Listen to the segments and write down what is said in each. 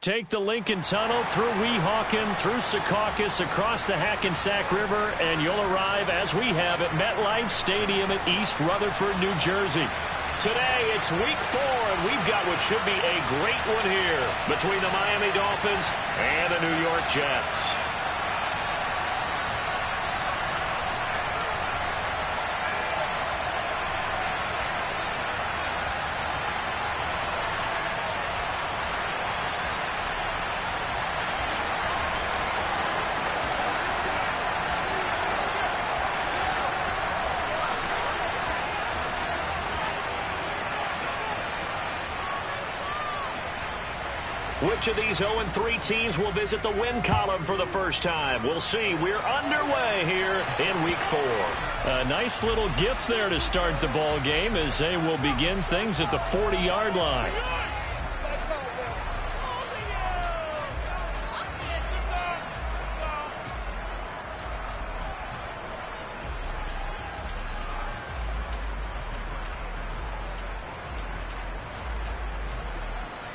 Take the Lincoln Tunnel through Weehawken, through Secaucus, across the Hackensack River, and you'll arrive, as we have, at MetLife Stadium at East Rutherford, New Jersey. Today, it's Week 4, and we've got what should be a great one here between the Miami Dolphins and the New York Jets. Which of these 0-3 teams will visit the win column for the first time? We'll see. We're underway here in Week 4. A nice little gift there to start the ball game as they will begin things at the 40-yard line.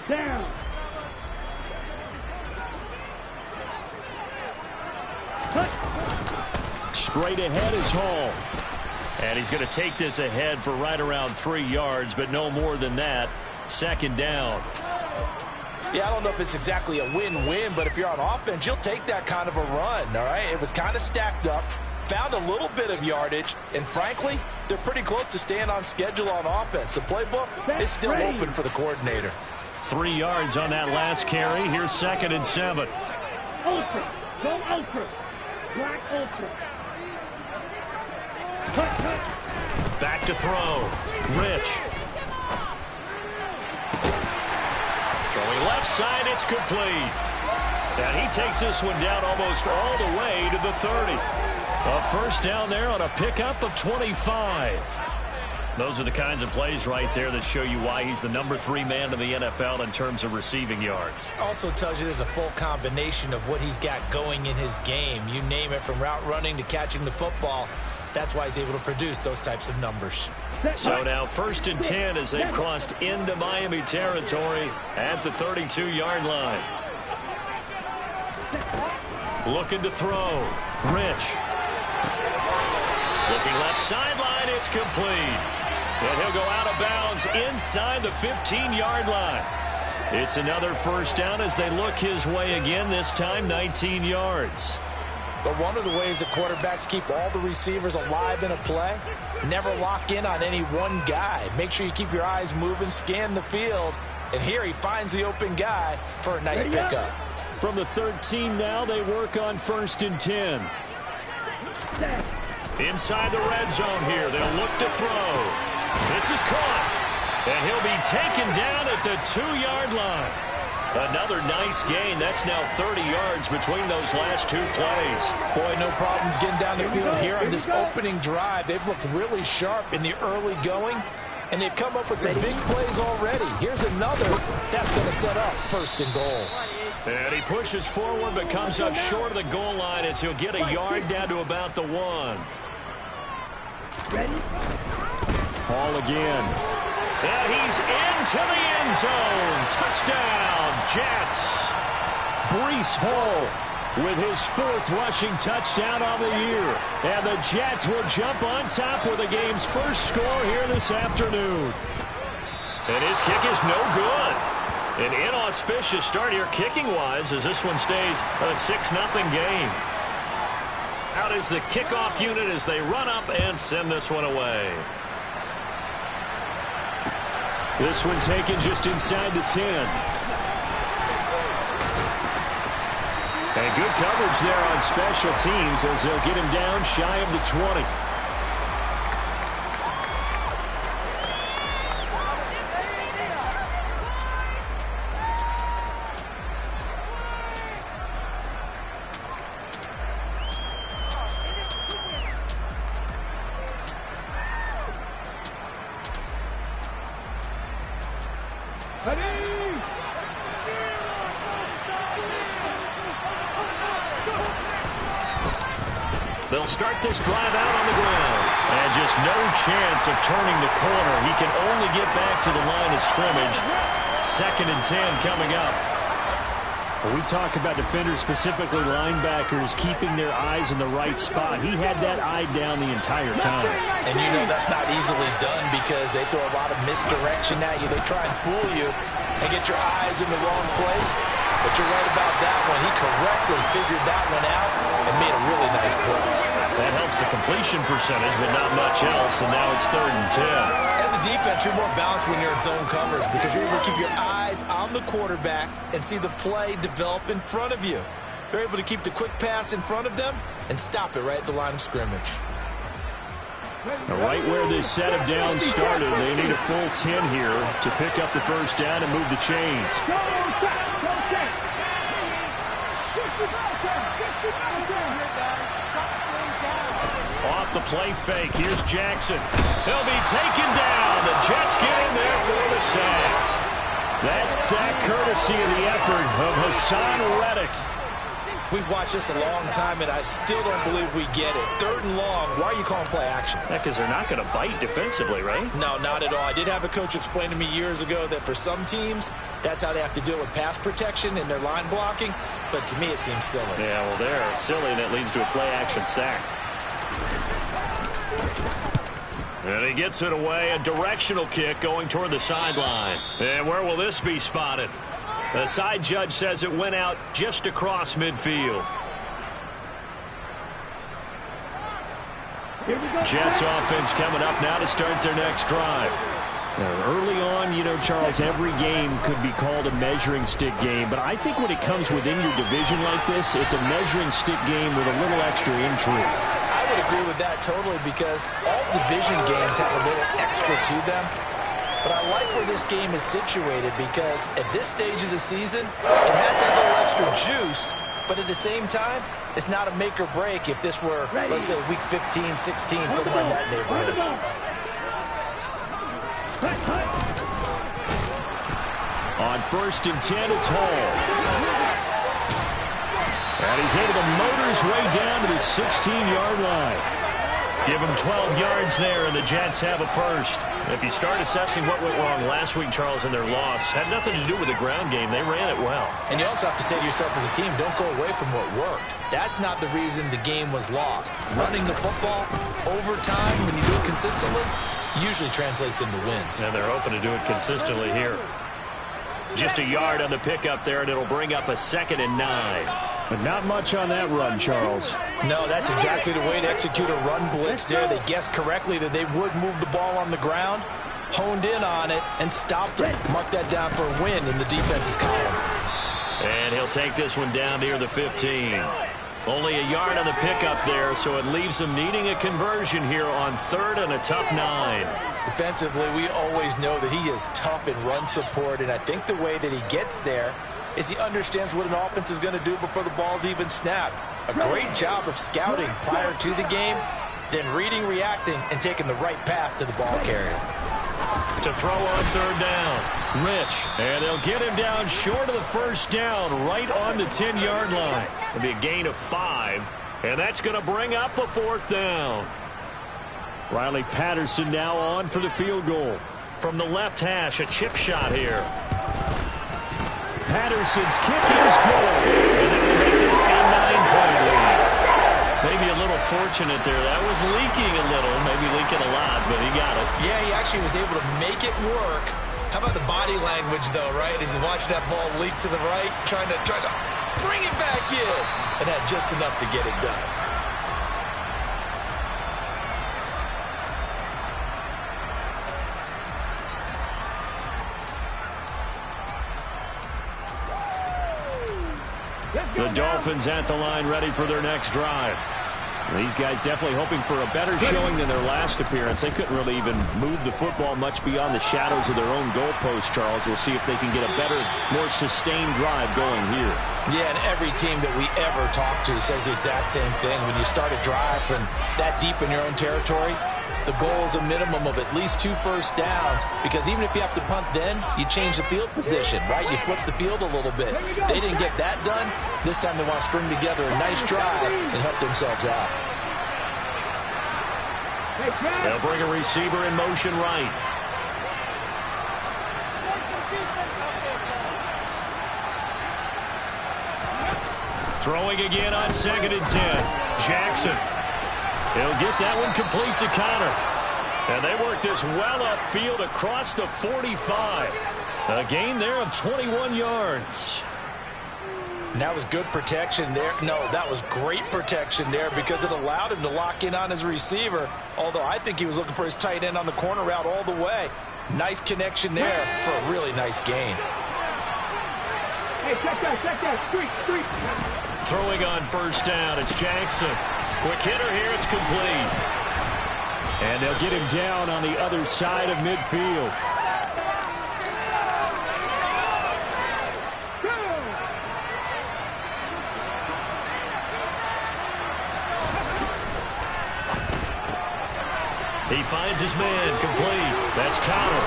Down. Straight ahead is Hall. And he's going to take this ahead for right around 3 yards, but no more than that. Second down. Yeah, I don't know if it's exactly a win-win, but if you're on offense, you'll take that kind of a run, all right? It was kind of stacked up, found a little bit of yardage, and frankly, they're pretty close to staying on schedule on offense. The playbook is still open for the coordinator. 3 yards on that last carry. Here's 2nd and 7. Ultra. Go ultra. Black ultra. Back to throw. Rich. Throwing left side, it's complete. And he takes this one down almost all the way to the 30. A first down there on a pickup of 25. Those are the kinds of plays right there that show you why he's the number 3 man in the NFL in terms of receiving yards. Also tells you there's a full combination of what he's got going in his game. You name it, from route running to catching the football. That's why he's able to produce those types of numbers. So now 1st and 10 as they've crossed into Miami territory at the 32-yard line. Looking to throw. Rich. Looking left sideline, it's complete. And he'll go out of bounds inside the 15-yard line. It's another first down as they look his way again, this time 19 yards. But one of the ways the quarterbacks keep all the receivers alive in a play, never lock in on any one guy. Make sure you keep your eyes moving, scan the field, and here he finds the open guy for a nice pickup. From the 13 now, they work on 1st and 10. Inside the red zone here, they'll look to throw. This is caught, and he'll be taken down at the 2-yard line. Another nice gain. That's now 30 yards between those last 2 plays. Boy, no problems getting down the field here on this opening drive. They've looked really sharp in the early going, and they've come up with some big plays already. Here's another that's going to set up 1st and goal. And he pushes forward but comes up short of the goal line as he'll get a yard down to about the 1. Ready? Ball again. And he's into the end zone. Touchdown, Jets. Breece Hall with his 4th rushing touchdown of the year. And the Jets will jump on top with the game's first score here this afternoon. And his kick is no good. An inauspicious start here kicking-wise as this one stays a 6-0 game. Out is the kickoff unit as they run up and send this one away. This one taken just inside the 10. And good coverage there on special teams as they'll get him down shy of the 20. They'll start this drive out on the ground. And just no chance of turning the corner. He can only get back to the line of scrimmage. 2nd and 10 coming up. We talk about defenders, specifically linebackers, keeping their eyes in the right spot. He had that eye down the entire time. And you know that's not easily done because they throw a lot of misdirection at you. They try and fool you and get your eyes in the wrong place. But you're right about that one. He correctly figured that one out and made a really nice play. That helps the completion percentage, but not much else, and now it's 3rd and 10. As a defense, you're more balanced when you're in zone coverage because you're able to keep your eyes on the quarterback and see the play develop in front of you. They're able to keep the quick pass in front of them and stop it right at the line of scrimmage. Now, right where this set of downs started, they need a full 10 here to pick up the first down and move the chains. Off the play fake, here's Jackson. He'll be taken down. The Jets get in there for the sack. That sack courtesy of the effort of Hassan Reddick. We've watched this a long time, and I still don't believe we get it. 3rd and long, why are you calling play action? Because they're not going to bite defensively, right? No, not at all. I did have a coach explain to me years ago that for some teams, that's how they have to deal with pass protection and their line blocking. But to me, it seems silly. Yeah, well, they're silly, and it leads to a play action sack. And he gets it away, a directional kick going toward the sideline. And where will this be spotted? The side judge says it went out just across midfield. Jets offense coming up now to start their next drive. Now, early on, you know, Charles, every game could be called a measuring stick game. But I think when it comes within your division like this, it's a measuring stick game with a little extra intrigue. I would agree with that totally because all division games have a little extra to them. But I like where this game is situated because at this stage of the season, it has a little extra juice, but at the same time, it's not a make or break if this were, let's say, week 15, 16, somewhere in that neighborhood. On 1st and 10, it's Hall. And he's able to motor his way down to the 16-yard line. Give him 12 yards there, and the Jets have a first. If you start assessing what went wrong last week, Charles, in their loss, had nothing to do with the ground game. They ran it well. And you also have to say to yourself as a team, don't go away from what worked. That's not the reason the game was lost. Running the football over time, when you do it consistently, usually translates into wins. And they're hoping to do it consistently here. Just a yard on the pickup there, and it'll bring up a 2nd and 9. But not much on that run, Charles. No, that's exactly the way to execute a run blitz there. They guessed correctly that they would move the ball on the ground, honed in on it, and stopped it. Mark that down for a win in the defense's column. And he'll take this one down near the 15. Only a yard on the pickup there, so it leaves them needing a conversion here on 3rd and a tough 9. Defensively, we always know that he is tough in run support, and I think the way that he gets there is he understands what an offense is going to do before the ball's even snapped. A great job of scouting prior to the game, then reading, reacting, and taking the right path to the ball carrier. To throw on 3rd down, Rich. And they'll get him down short of the first down, right on the 10-yard line. It'll be a gain of 5, and that's going to bring up a 4th down. Riley Patterson now on for the field goal. From the left hash, a chip shot here. Patterson's kick is good, and it will make this a 9-point lead. Maybe a little fortunate there. That was leaking a little, maybe leaking a lot, but he got it. Yeah, he actually was able to make it work. How about the body language, though, right? As he watched that ball leak to the right, trying to bring it back in, and had just enough to get it done. The Dolphins at the line ready for their next drive. These guys definitely hoping for a better showing than their last appearance. They couldn't really even move the football much beyond the shadows of their own goalpost, Charles. We'll see if they can get a better, more sustained drive going here. Yeah, and every team that we ever talk to says the exact same thing. When you start a drive from that deep in your own territory, the goal is a minimum of at least 2 first downs, because even if you have to punt then, you change the field position, right? You flip the field a little bit. They didn't get that done. This time they want to string together a nice drive and help themselves out. They'll bring a receiver in motion right. Throwing again on 2nd and 10. Jackson. He'll get that one complete to Connor. And they work this well upfield across the 45. A gain there of 21 yards. And that was good protection there. No, that was great protection there because it allowed him to lock in on his receiver. Although I think he was looking for his tight end on the corner route all the way. Nice connection there for a really nice gain. Hey, check that. Street. Throwing on 1st down, it's Jackson. Quick hitter here, it's complete. And they'll get him down on the other side of midfield. He finds his man, complete. That's Connor.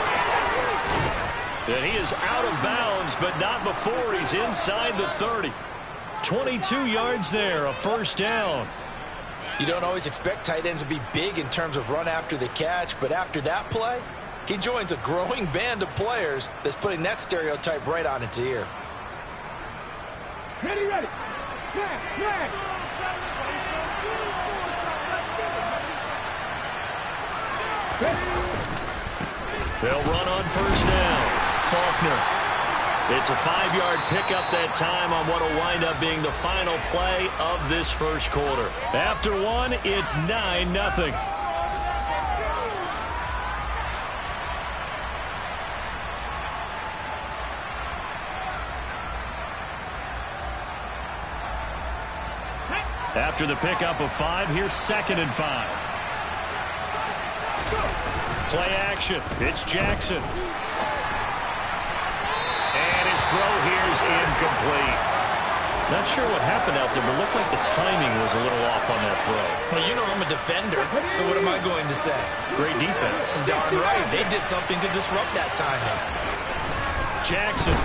And he is out of bounds, but not before he's inside the 30. 22 yards there, a 1st down. You don't always expect tight ends to be big in terms of run after the catch, but after that play, he joins a growing band of players that's putting that stereotype right on its ear. Ready. Flag. They'll run on 1st down. Faulkner. It's a 5-yard pickup that time on what will wind up being the final play of this 1st quarter. After one, it's 9-0. After the pickup of 5, here's 2nd and 5. Play action. It's Jackson. And his throw here is incomplete. Not sure what happened out there, but it looked like the timing was a little off on that throw. Well, you know I'm a defender, so what am I going to say? Great defense. Darn right. They did something to disrupt that timing. Jackson.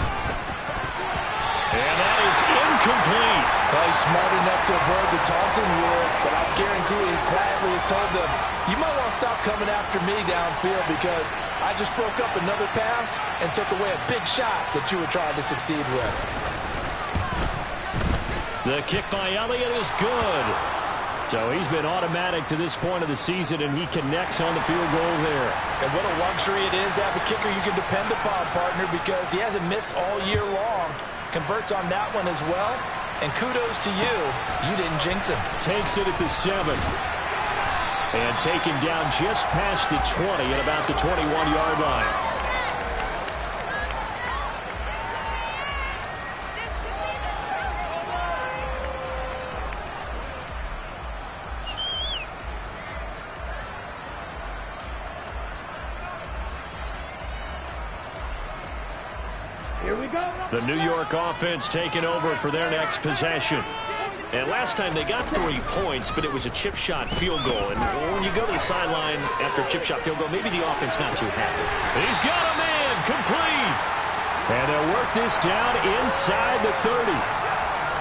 And that is incomplete. Well, he's smart enough to avoid the taunting rule, but I guarantee he quietly has told them, you might want to stop coming after me downfield because I just broke up another pass and took away a big shot that you were trying to succeed with. The kick by Elliott is good. So he's been automatic to this point of the season, and he connects on the field goal there. And what a luxury it is to have a kicker you can depend upon, partner, because he hasn't missed all year long. Converts on that one as well. And kudos to you. You didn't jinx him. Takes it at the 7. And taken down just past the 20 at about the 21-yard line. Here we go. The New York offense taking over for their next possession. And last time they got 3 points, but it was a chip shot field goal. And when you go to the sideline after a chip shot field goal, maybe the offense not too happy. He's got a man, complete. And they'll work this down inside the 30.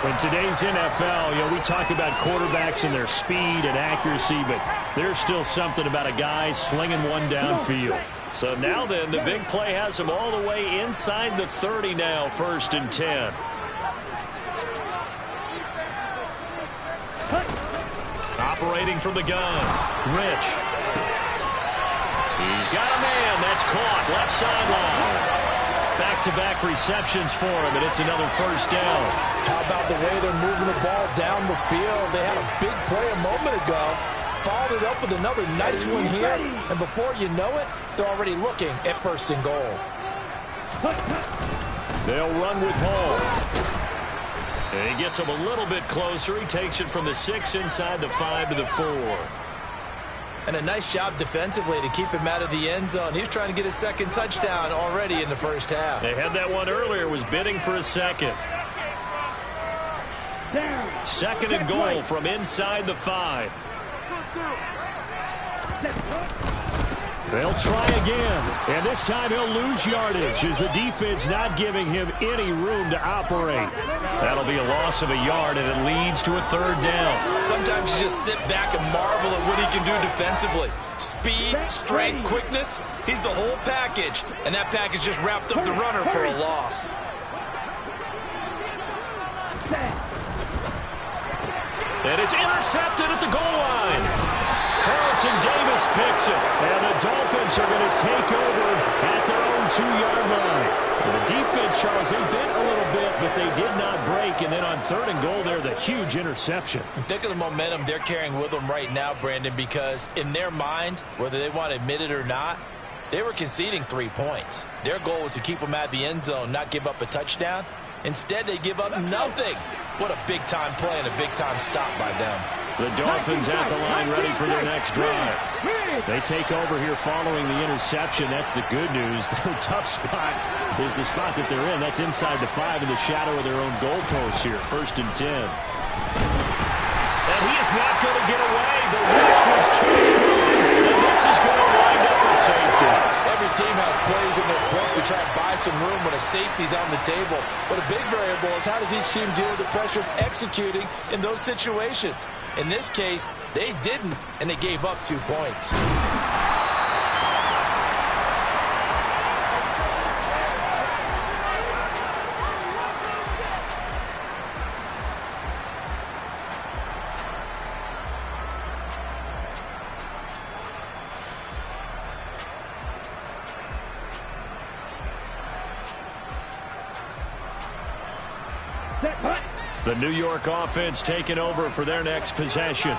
In today's NFL, we talk about quarterbacks and their speed and accuracy, but there's still something about a guy slinging one downfield. So now then, the big play has him all the way inside the 30 now, 1st and 10. Operating from the gun, Rich. He's got a man. That's caught. Left sideline. Back-to-back receptions for him, and it's another 1st down. How about the way they're moving the ball down the field? They had a big play a moment ago. Followed it up with another nice one here. And before you know it, they're already looking at 1st and goal. They'll run with Hall. And he gets him a little bit closer. He takes it from the 6 inside the 5 to the 4. And a nice job defensively to keep him out of the end zone. He was trying to get his 2nd touchdown already in the 1st half. They had that one earlier, was bidding for a 2nd. 2nd and goal from inside the 5. They'll try again, and this time he'll lose yardage as the defense not giving him any room to operate. That'll be a loss of a yard, and it leads to a 3rd down. Sometimes you just sit back and marvel at what he can do defensively. Speed, strength, quickness, he's the whole package, and that package just wrapped up the runner for a loss. And it's intercepted at the goal line. Carlton Davis picks it. And the Dolphins are going to take over at their own 2-yard line. And the defense, Charles, they bit a little bit, but they did not break. And then on 3rd and goal there, the huge interception. Think of the momentum they're carrying with them right now, Brandon, because in their mind, whether they want to admit it or not, they were conceding 3 points. Their goal was to keep them at the end zone, not give up a touchdown. Instead, they give up nothing. What a big-time play and a big-time stop by them. The Dolphins at the line ready for their next drive. They take over here following the interception. That's the good news. Their tough spot is the spot that they're in. That's inside the 5 in the shadow of their own goalpost here. 1st and 10. And he is not going to get away. The rush was too strong. And this is going to wind up with safety. Every team has plays in their book to try and buy some room when a safety's on the table. But a big variable is how does each team deal with the pressure of executing in those situations. In this case, they didn't, and they gave up 2 points. The New York offense taking over for their next possession.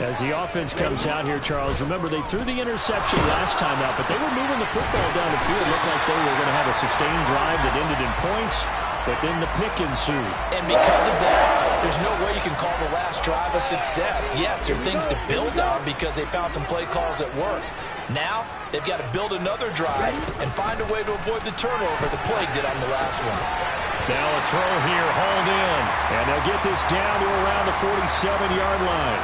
As the offense comes out here, Charles, remember they threw the interception last time out, but they were moving the football down the field. It looked like they were going to have a sustained drive that ended in points, but then the pick ensued. And because of that, there's no way you can call the last drive a success. Yes, there are things to build on because they found some play calls that work. Now, they've got to build another drive and find a way to avoid the turnover the play did on the last one. Now a throw here, hauled in, and they'll get this down to around the 47-yard line.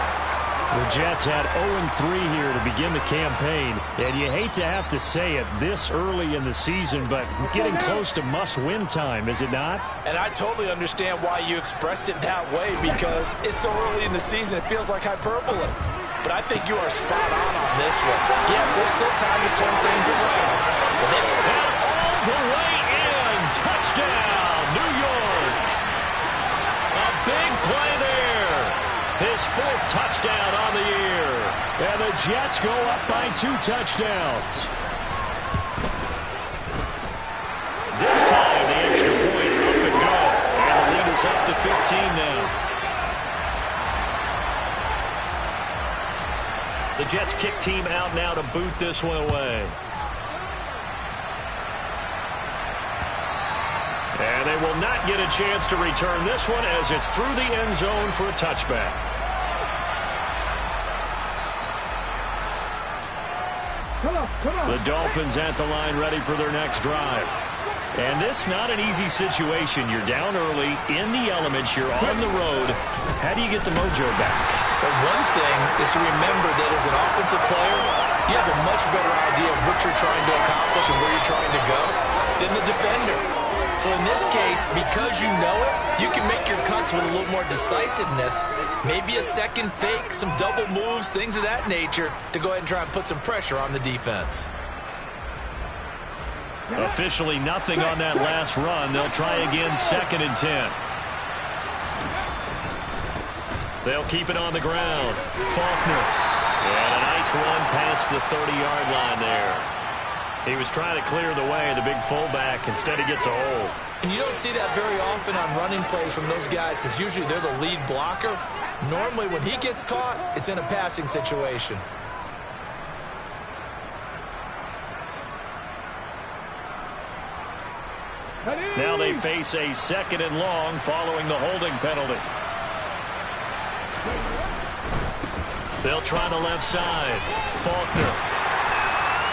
The Jets had 0-3 here to begin the campaign, and you hate to have to say it this early in the season, but getting close to must-win time, is it not? And I totally understand why you expressed it that way, because it's so early in the season, it feels like hyperbole. But I think you are spot on this one. Yes, there's still time to turn things around. And all the way in, touchdown, New York. A big play there. His 4th touchdown on the year. And the Jets go up by 2 touchdowns. This time, the extra point up and go. And the lead is up to 15 now. The Jets kick team out now to boot this one away. And they will not get a chance to return this one as it's through the end zone for a touchback. Come on. The Dolphins at the line ready for their next drive. And this not an easy situation. You're down early, in the elements, you're on the road. How do you get the mojo back? But one thing is to remember that as an offensive player, you have a much better idea of what you're trying to accomplish and where you're trying to go than the defender. So in this case, because you know it, you can make your cuts with a little more decisiveness. Maybe a second fake, some double moves, things of that nature to go ahead and try and put some pressure on the defense. Officially nothing on that last run. They'll try again, 2nd and 10. They'll keep it on the ground. Faulkner. And a nice run past the 30-yard line there. He was trying to clear the way, the big fullback. Instead, he gets a hold. And you don't see that very often on running plays from those guys because usually they're the lead blocker. Normally, when he gets caught, it's in a passing situation. Now they face a 2nd and long following the holding penalty. They'll try the left side. Faulkner.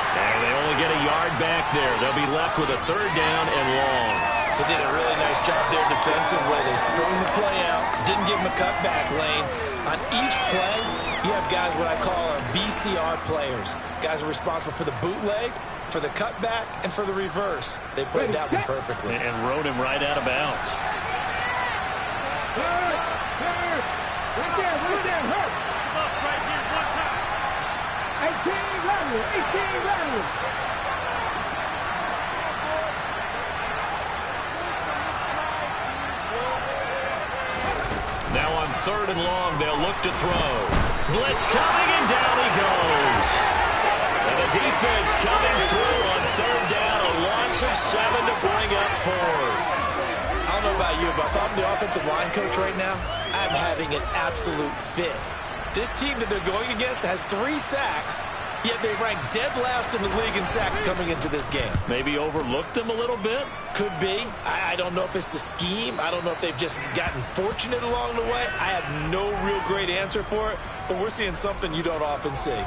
And they only get a yard back there. They'll be left with a 3rd down and long. They did a really nice job there defensively. They strung the play out, didn't give him a cutback lane. On each play, you have guys what I call our BCR players. Guys are responsible for the bootleg, for the cutback, and for the reverse. They played that one perfectly. And rode him right out of bounds. Right there, hurt. Look, right here, one time. 18 running. Now on 3rd and long. They'll look to throw. Blitz coming, and down he goes. And the defense coming through on 3rd down. A loss of 7 to bring up 4. I don't know about you, but if I'm the offensive line coach right now, I'm having an absolute fit. This team that they're going against has 3 sacks, yet they rank dead last in the league in sacks coming into this game. Maybe overlooked them a little bit? Could be. I don't know if it's the scheme. I don't know if they've just gotten fortunate along the way. I have no real great answer for it, but we're seeing something you don't often see.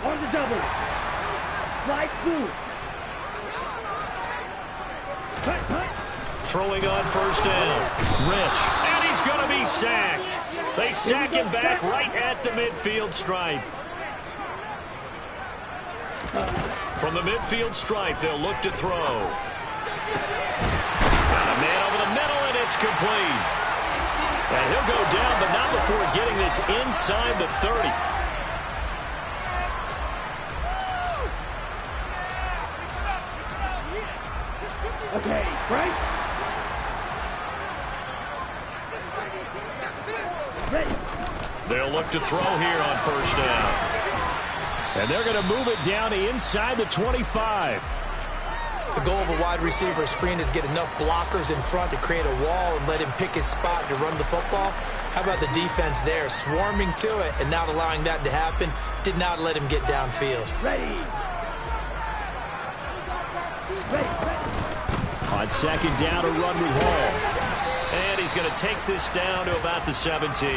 On the double. Slide through. Cut. Throwing on 1st down. Rich. And he's going to be sacked. They sack him back right at the midfield stripe. From the midfield stripe, they'll look to throw. Got a man over the middle, and it's complete. And he'll go down, but not before getting this inside the 30. Okay, right? Ready. They'll look to throw here on 1st down. And they're going to move it down to inside the 25. The goal of a wide receiver screen is get enough blockers in front to create a wall and let him pick his spot to run the football. How about the defense there, swarming to it and not allowing that to happen? Did not let him get downfield. Ready. On 2nd down, a run with Hall. And he's going to take this down to about the 17.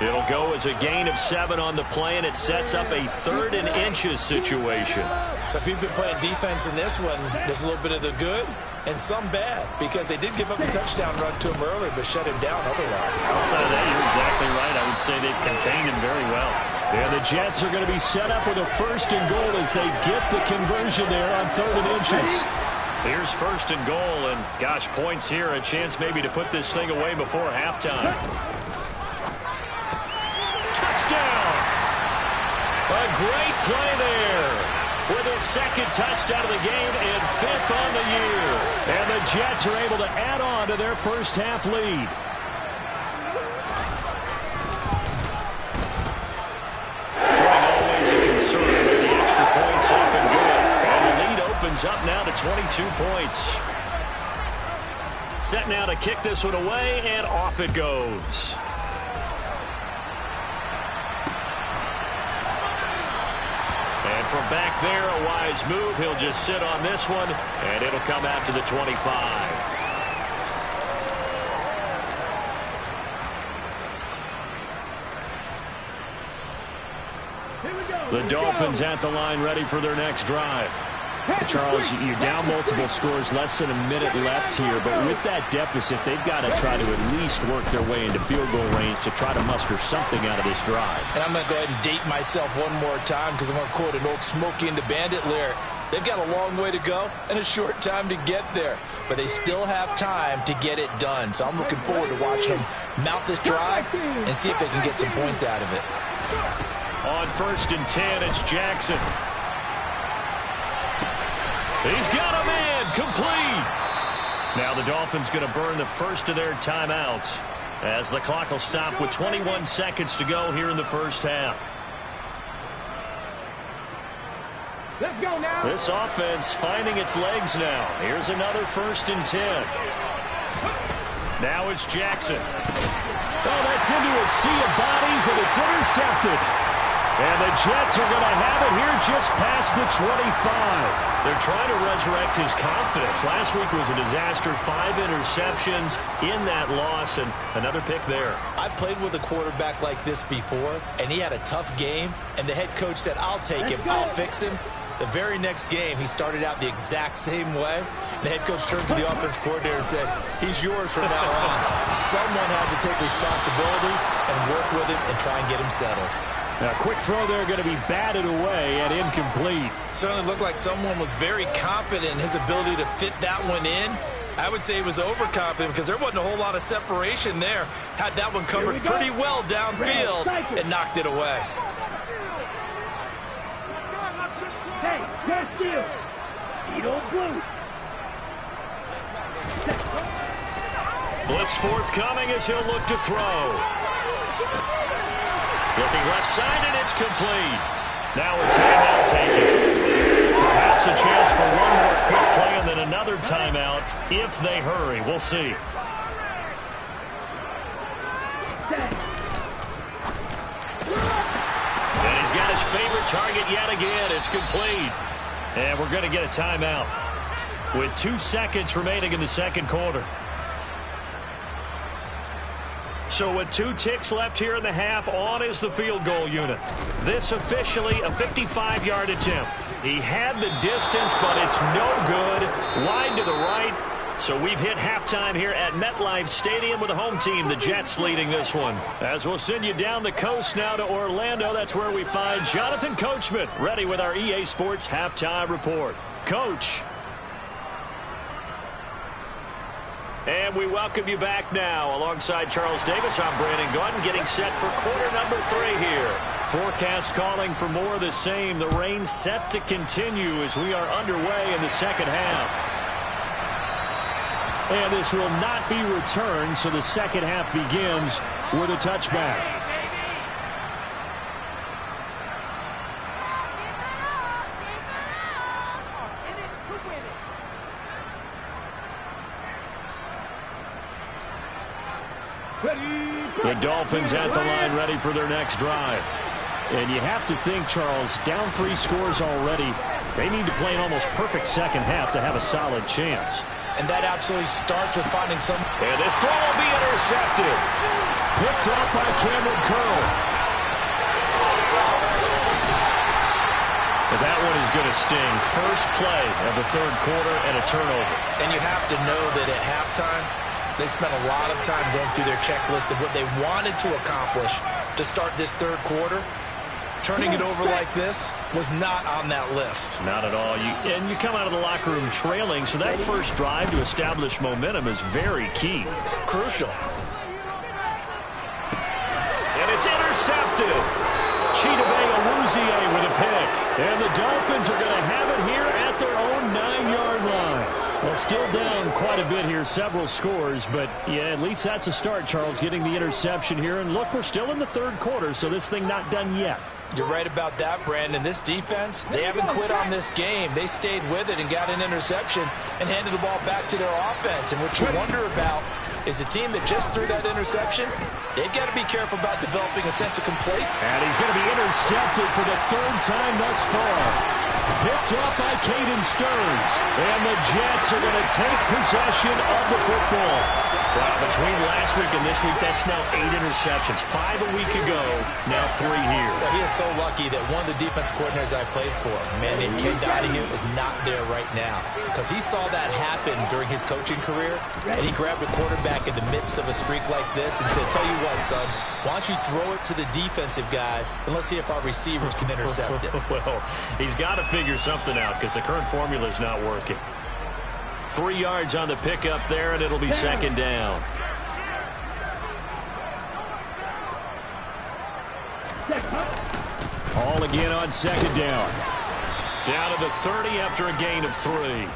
It'll go as a gain of 7 on the play, and it sets up a 3rd and inches situation. So if you've been playing defense in this one, there's a little bit of the good and some bad, because they did give up the touchdown run to him earlier, but shut him down otherwise. Outside of that, you're exactly right. I would say they've contained him very well. And the Jets are going to be set up with a 1st and goal as they get the conversion there on 3rd and inches. Here's 1st and goal, and gosh, points here, a chance maybe to put this thing away before halftime. Touchdown! A great play there with his 2nd touchdown of the game and 5th on the year. And the Jets are able to add on to their 1st half lead. Always a concern, but the extra points up and good. And the lead opens up now to 22 points. Set now to kick this one away, and off it goes. And from back there, a wise move. He'll just sit on this one, and it'll come out to the 25. The Dolphins at the line, ready for their next drive. Charles, you're down multiple scores, less than a minute left here, but with that deficit, they've got to try to at least work their way into field goal range to try to muster something out of this drive. And I'm going to go ahead and date myself one more time because I'm going to quote an old Smokey and the Bandit lyric. They've got a long way to go and a short time to get there, but they still have time to get it done. So I'm looking forward to watching them mount this drive and see if they can get some points out of it. On 1st and 10, it's Jackson. He's got a man, complete. Now the Dolphins going to burn the first of their timeouts as the clock will stop with 21 seconds to go here in the 1st half. Let's go now. This offense finding its legs now. Here's another 1st and 10. Now it's Jackson. Oh, that's into a sea of bodies, and it's intercepted. And the Jets are going to have it here just past the 25. They're trying to resurrect his confidence. Last week was a disaster. 5 interceptions in that loss, and another pick there. I played with a quarterback like this before, and he had a tough game, and the head coach said, I'll take him, I'll fix him. The very next game, he started out the exact same way. The head coach turned to the offense coordinator and said, he's yours from now on. Someone has to take responsibility and work with him and try and get him settled. Now, quick throw there going to be batted away and incomplete. Certainly looked like someone was very confident in his ability to fit that one in. I would say he was overconfident because there wasn't a whole lot of separation there. Had that one covered pretty well downfield and knocked it away. Hey, stand still. Speed old blue. Blitz forthcoming as he'll look to throw. Looking left side, and it's complete. Now a timeout taken. Perhaps a chance for one more quick play and then another timeout if they hurry. We'll see. And he's got his favorite target yet again. It's complete. And we're going to get a timeout with 2 seconds remaining in the second quarter. So with 2 ticks left here in the half, on is the field goal unit. This officially a 55-yard attempt. He had the distance, but it's no good. Wide to the right. So we've hit halftime here at MetLife Stadium with the home team, the Jets, leading this one. As we'll send you down the coast now to Orlando, that's where we find Jonathan Coachman, ready with our EA Sports halftime report. Coach. And we welcome you back now. Alongside Charles Davis, I'm Brandon Gaudin, getting set for quarter number 3 here. Forecast calling for more of the same. The rain set to continue as we are underway in the second half. And this will not be returned, so the second half begins with a touchback. The Dolphins at the line ready for their next drive. And you have to think, Charles, down 3 scores already. They need to play an almost perfect second half to have a solid chance. And that absolutely starts with finding some. And this throw will be intercepted. Picked off by Cameron Curl. But that one is going to sting. First play of the third quarter and a turnover. And you have to know that at halftime, they spent a lot of time going through their checklist of what they wanted to accomplish to start this third quarter. Turning it over like this was not on that list. Not at all. And you come out of the locker room trailing, so that first drive to establish momentum is very key. Crucial. And it's intercepted. Chidobe Awuzie with a pick. And the Dolphins are going to have it here at their own 9-yard line. Well, still down quite a bit here, several scores, but yeah, at least that's a start, Charles, getting the interception here. And look, we're still in the third quarter, so this thing not done yet. You're right about that, Brandon. This defense, they haven't quit on this game. They stayed with it and got an interception and handed the ball back to their offense. And what you wonder about is the team that just threw that interception, they've got to be careful about developing a sense of complacency. And he's going to be intercepted for the 3rd time thus far. Picked off by Caden Stearns. And the Jets are going to take possession of the football. Well, between last week and this week, that's now 8 interceptions. 5 a week ago, now 3 here. Well, he is so lucky that one of the defense coordinators I played for, a man named Ken Donahue, is not there right now. Because he saw that happen during his coaching career, and he grabbed a quarterback in the midst of a streak like this and said, tell you what, son, why don't you throw it to the defensive guys, and let's see if our receivers can intercept it. Well, he's got to figure something out because the current formula is not working. 3 yards on the pickup there, and it'll be second down. All again on second down. Down to the 30 after a gain of 3.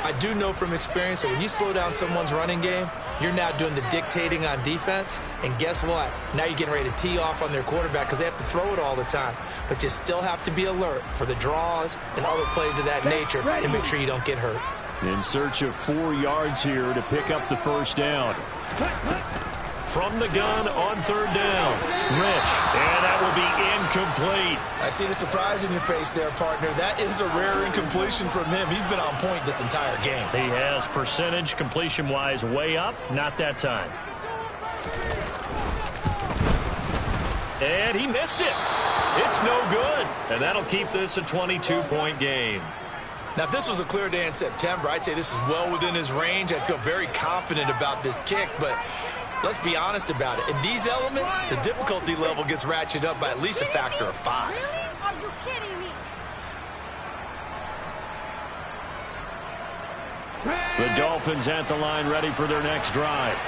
I do know from experience that when you slow down someone's running game, you're now doing the dictating on defense. And guess what? Now you're getting ready to tee off on their quarterback because they have to throw it all the time. But you still have to be alert for the draws and other plays of that nature and make sure you don't get hurt. In search of 4 yards here to pick up the first down. From the gun on 3rd down. Rich. And that will be incomplete. I see the surprise in your face there, partner. That is a rare incompletion from him. He's been on point this entire game. He has percentage completion-wise way up. Not that time. And he missed it. It's no good. And that'll keep this a 22-point game. Now, if this was a clear day in September, I'd say this is well within his range. I'd feel very confident about this kick, but let's be honest about it. In these elements, the difficulty level gets ratcheted up by at least a factor of 5. Really? Are you kidding me? The Dolphins at the line ready for their next drive.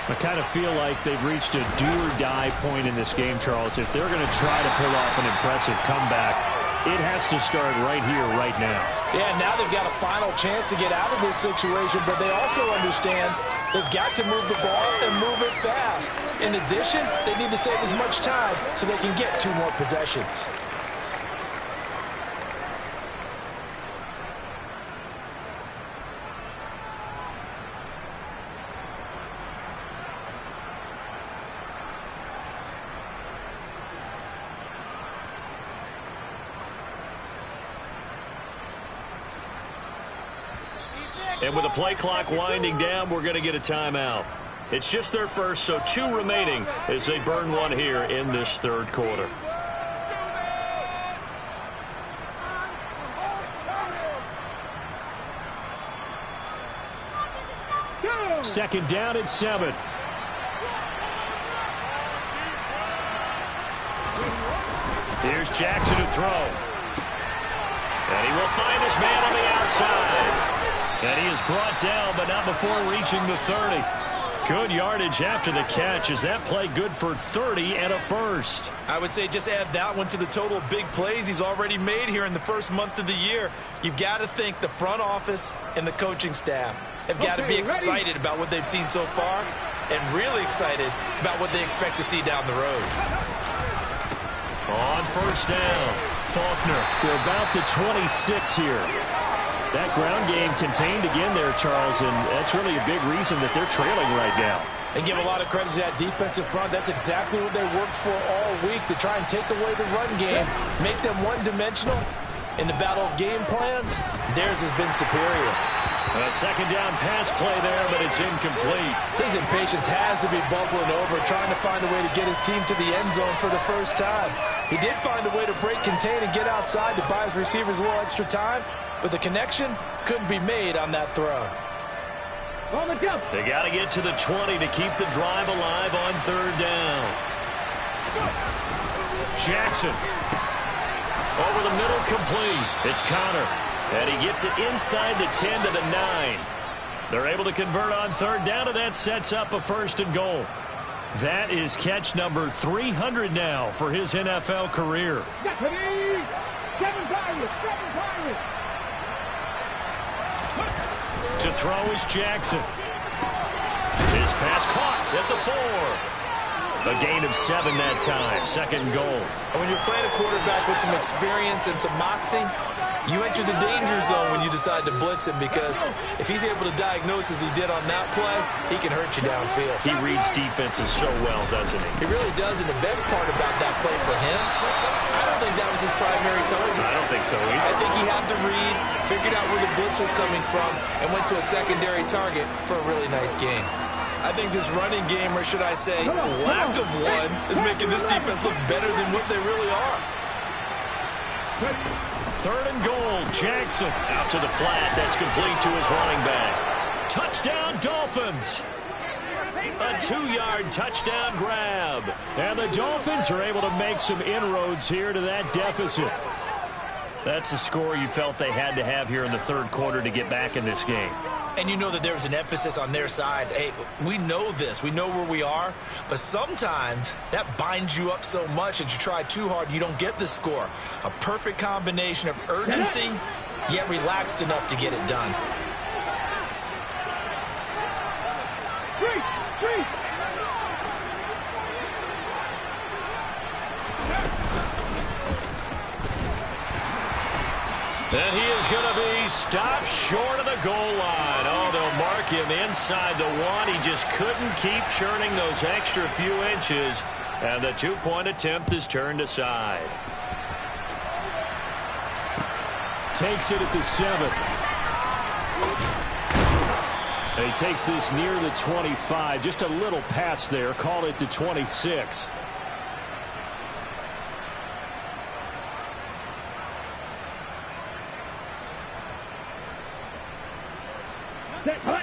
I kind of feel like they've reached a do-or-die point in this game, Charles. If they're going to try to pull off an impressive comeback, it has to start right here, right now. Yeah, now they've got a final chance to get out of this situation, but they also understand they've got to move the ball and move it fast. In addition, they need to save as much time so they can get 2 more possessions. And with the play clock winding down, we're going to get a timeout. It's just their first, so 2 remaining as they burn one here in this third quarter. Second down and 7. Here's Jackson to throw. And he will find his man on the outside. And he is brought down, but not before reaching the 30. Good yardage after the catch. Is that play good for 30 and a first? I would say just add that one to the total of big plays he's already made here in the first month of the year. You've got to think the front office and the coaching staff have got to be excited about what they've seen so far and really excited about what they expect to see down the road. On first down, Faulkner to about the 26 here. That ground game contained again there, Charles, and that's really a big reason that they're trailing right now. And give a lot of credit to that defensive front. That's exactly what they worked for all week, to try and take away the run game, make them one-dimensional. In the battle of game plans, theirs has been superior. A second down pass play there, but it's incomplete. His impatience has to be bubbling over, trying to find a way to get his team to the end zone for the first time. He did find a way to break, contain, and get outside to buy his receivers a little extra time, but the connection couldn't be made on that throw. They got to get to the 20 to keep the drive alive on third down. Jackson. Over the middle, complete. It's Connor. And he gets it inside the 10 to the 9. They're able to convert on third down, and that sets up a first and goal. That is catch number 300 now for his NFL career. To throw is Jackson. His pass caught at the 4. A gain of 7 that time. Second goal. And when you're playing a quarterback with some experience and some moxie, you enter the danger zone when you decide to blitz him, because if he's able to diagnose as he did on that play, he can hurt you downfield. He reads defenses so well, doesn't he? He really does, and the best part about that play for him, I don't think that was his primary target. I don't think so either. I think he had the read, figured out where the blitz was coming from, and went to a secondary target for a really nice gain. I think this running game, or should I say lack of one, is making this defense look better than what they really are. Third and goal, Jackson out to the flat. That's complete to his running back. Touchdown, Dolphins. A 2-yard touchdown grab. And the Dolphins are able to make some inroads here to that deficit. That's a score you felt they had to have here in the third quarter to get back in this game. And you know that there was an emphasis on their side. Hey, we know this. We know where we are. But sometimes that binds you up so much that you try too hard, you don't get the score. A perfect combination of urgency, yet relaxed enough to get it done. And he is going to be stopped short of the goal line. Oh, they'll mark him inside the 1. He just couldn't keep churning those extra few inches. And the 2-point attempt is turned aside. Takes it at the 7. And he takes this near the 25. Just a little pass there. Call it the 26.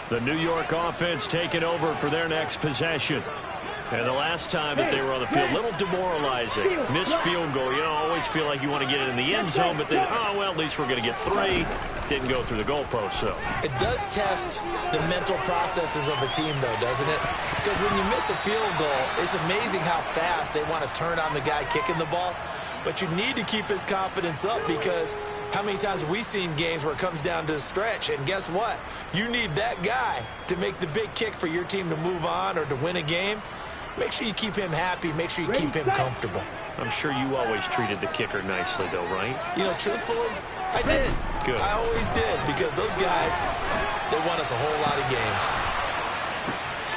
The New York offense taking over for their next possession. And the last time that they were on the field, a little demoralizing. Missed field goal. You know, always feel like you want to get it in the end zone, but then, oh, well, at least we're going to get 3. Didn't go through the goalpost, so. It does test the mental processes of a team, though, doesn't it? Because when you miss a field goal, it's amazing how fast they want to turn on the guy kicking the ball. But you need to keep his confidence up, because how many times have we seen games where it comes down to the stretch? And guess what? You need that guy to make the big kick for your team to move on or to win a game. Make sure you keep him happy. Make sure you keep him comfortable. I'm sure you always treated the kicker nicely, though, right? You know, truthfully, I did. Good. I always did, because those guys, they won us a whole lot of games.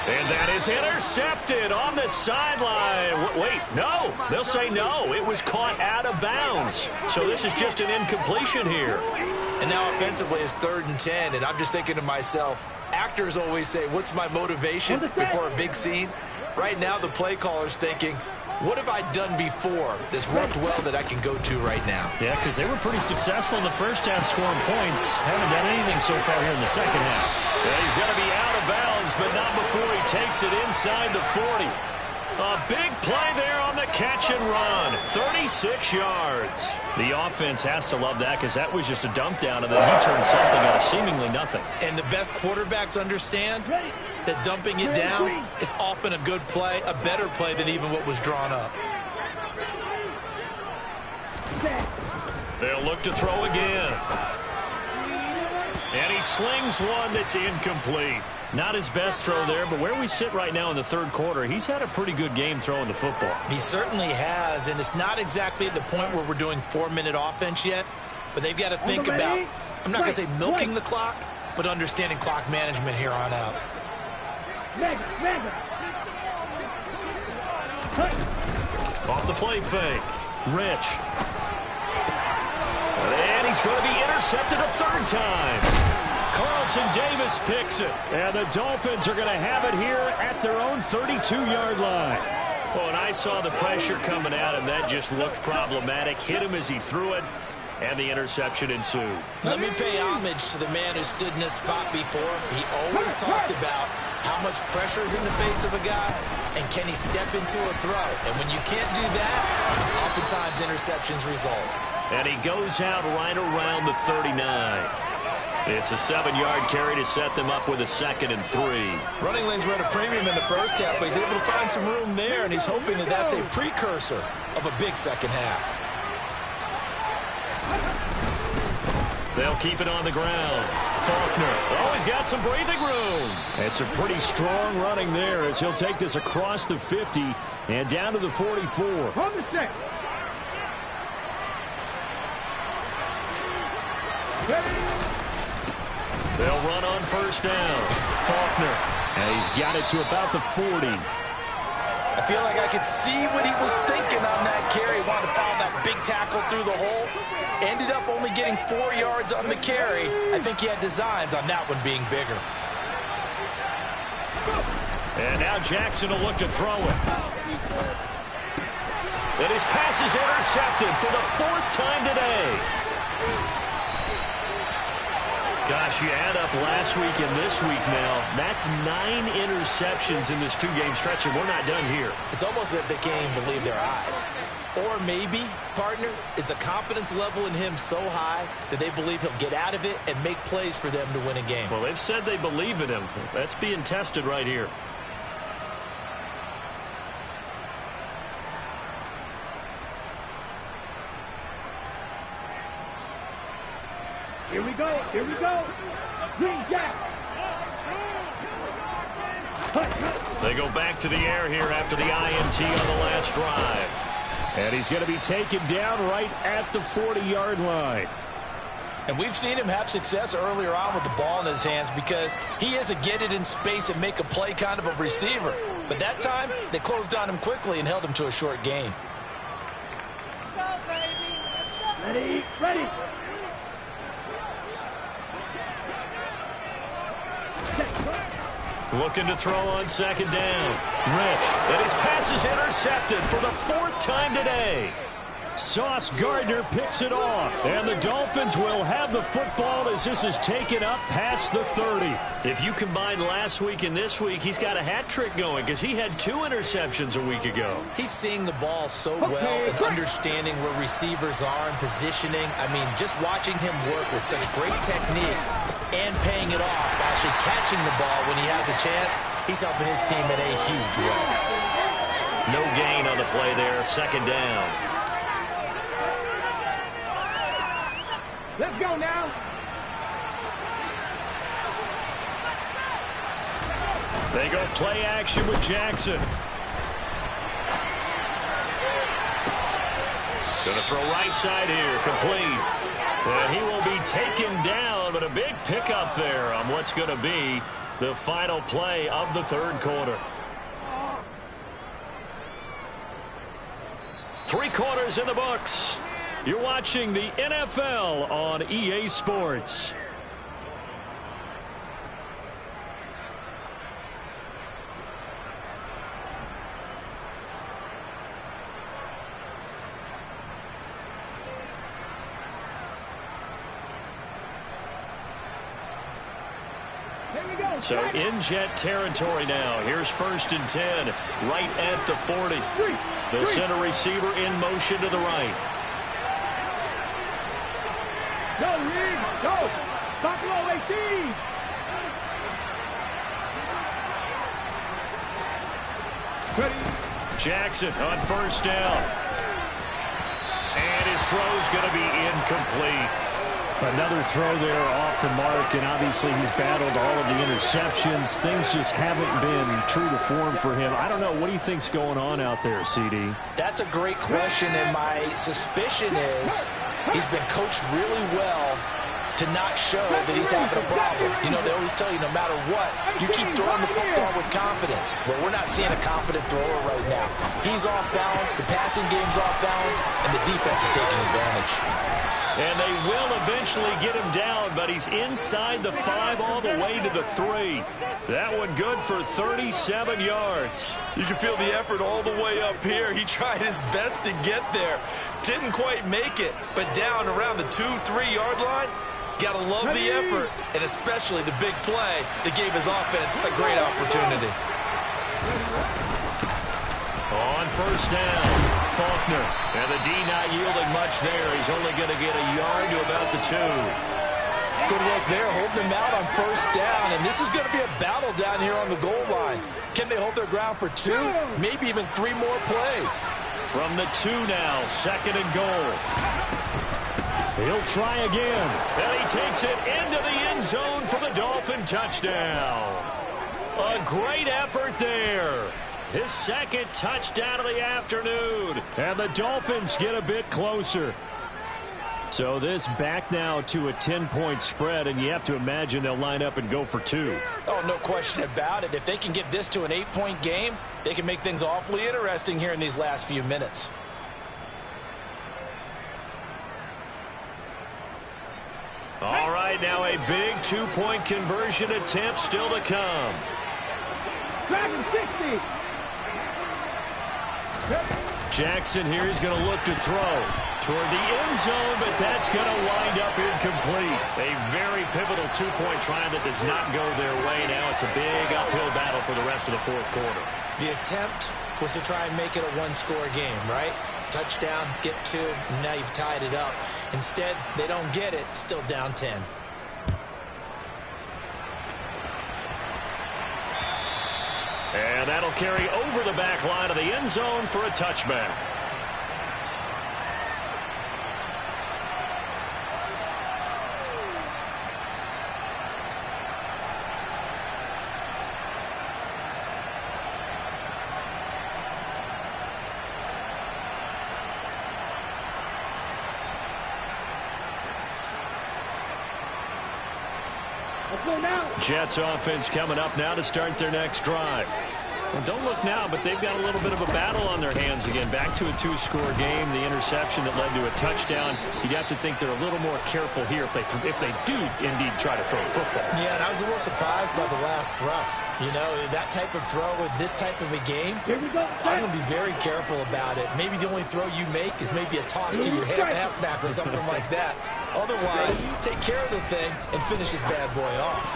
And that is intercepted on the sideline. Wait, no. They'll say no. It was caught out of bounds. So this is just an incompletion here. And now offensively it's 3rd and 10, and I'm just thinking to myself, actors always say, what's my motivation before a big scene? Right now the play caller's thinking, what have I done before that's worked well that I can go to right now? Yeah, because they were pretty successful in the first half scoring points. Haven't done anything so far here in the second half. Yeah, he's going to be out of bounds, but not before he takes it inside the 40. A big play there on the catch and run. 36 yards. The offense has to love that, because that was just a dump down, and then he turned something out of seemingly nothing. And the best quarterbacks understand that dumping it down is often a good play, a better play than even what was drawn up. They'll look to throw again. And he slings one that's incomplete. Not his best throw there, but where we sit right now in the 3rd quarter, he's had a pretty good game throwing the football. He certainly has, and it's not exactly at the point where we're doing 4-minute offense yet, but they've got to think about, I'm not going to say milking the clock, but understanding clock management here on out. Off the play fake. Rich. And he's going to be intercepted a 3rd time. Carlton Davis picks it. And the Dolphins are going to have it here at their own 32-yard line. Well, and I saw the pressure coming out, and that just looked problematic. Hit him as he threw it, and the interception ensued. Let me pay homage to the man who stood in this spot before. He always talked about how much pressure is in the face of a guy, and can he step into a throw. And when you can't do that, oftentimes interceptions result. And he goes out right around the 39. It's a 7-yard carry to set them up with a 2nd and 3. Running lanes were at a premium in the first half, but he's able to find some room there, and he's hoping that that's a precursor of a big second half. They'll keep it on the ground. Faulkner. Oh, he's got some breathing room. It's a pretty strong running there as he'll take this across the 50 and down to the 44. On the stick. They'll run on 1st down. Faulkner. And he's got it to about the 40. I feel like I could see what he was thinking on that carry. Wanted to follow that big tackle through the hole. Ended up only getting 4 yards on the carry. I think he had designs on that one being bigger. And now Jackson will look to throw it. And his pass is intercepted for the 4th time today. Gosh, you add up last week and this week now. That's 9 interceptions in this 2-game stretch, and we're not done here. It's almost as if they can't even believe their eyes. Or maybe, partner, is the confidence level in him so high that they believe he'll get out of it and make plays for them to win a game. Well, they've said they believe in him. That's being tested right here. Here we go. Here we go. Green Jack. They go back to the air here after the INT on the last drive. And he's going to be taken down right at the 40-yard line. And we've seen him have success earlier on with the ball in his hands because he is a get it in space and make a play kind of a receiver. But that time, they closed on him quickly and held him to a short gain. Ready, ready. Looking to throw on 2nd down. Rich. And his pass is intercepted for the 4th time today. Sauce Gardner picks it off. And the Dolphins will have the football as this is taken up past the 30. If you combine last week and this week, he's got a hat trick going because he had 2 interceptions a week ago. He's seeing the ball so well and understanding where receivers are and positioning. I mean, just watching him work with such great technique and paying it off, actually catching the ball when he has a chance, he's helping his team in a huge way. No gain on the play there, second down. Let's go now. They go play action with Jackson. Going to throw right side here, complete. And he will be taken down, but a big pickup there on what's going to be the final play of the third quarter. 3 quarters in the books. You're watching the NFL on EA Sports. So in Jet territory now. Here's 1st and 10, right at the 40. The center receiver in motion to the right. Go, Reed! Go! Buffalo 18! Jackson on 1st down. And his throw's going to be incomplete. Another throw there off the mark, and obviously he's battled all of the interceptions. Things just haven't been true to form for him. I don't know. What do you think's going on out there, CD? That's a great question, and my suspicion is he's been coached really well to not show that he's having a problem. You know, they always tell you no matter what, you keep throwing the football with confidence. Well, we're not seeing a confident thrower right now. He's off balance, the passing game's off balance, and the defense is taking advantage. And they will eventually get him down, but he's inside the 5 all the way to the 3. That one good for 37 yards. You can feel the effort all the way up here. He tried his best to get there. Didn't quite make it, but down around the 2-3 yard line, got to love the effort, and especially the big play that gave his offense a great opportunity. On 1st down, Faulkner. And the D not yielding much there. He's only going to get a yard to about the 2. Good work there, holding them out on 1st down. And this is going to be a battle down here on the goal line. Can they hold their ground for 2? Maybe even 3 more plays. From the 2 now, 2nd and goal. He'll try again. And he takes it into the end zone for the Dolphin touchdown. A great effort there. His 2nd touchdown of the afternoon. And the Dolphins get a bit closer. So this back now to a 10-point spread, and you have to imagine they'll line up and go for 2. Oh, no question about it. If they can get this to an 8-point game, they can make things awfully interesting here in these last few minutes. All right, now a big 2-point conversion attempt still to come. Dragon 60! Jackson here is going to look to throw toward the end zone, but that's going to wind up incomplete. A very pivotal 2-point try that does not go their way. Now it's a big uphill battle for the rest of the 4th quarter. The attempt was to try and make it a 1-score game, right? Touchdown, get 2, and now you've tied it up. Instead, they don't get it, still down 10. And that'll carry over the back line of the end zone for a touchback. Jets offense coming up now to start their next drive. And don't look now, but they've got a little bit of a battle on their hands again. Back to a 2-score game. The interception that led to a touchdown. You'd have to think they're a little more careful here if they do indeed try to throw the football. Yeah, and I was a little surprised by the last throw. You know, that type of throw in this type of a game, I'm going to be very careful about it. Maybe the only throw you make is maybe a toss to your halfback or something like that. Otherwise, take care of the thing and finish this bad boy off.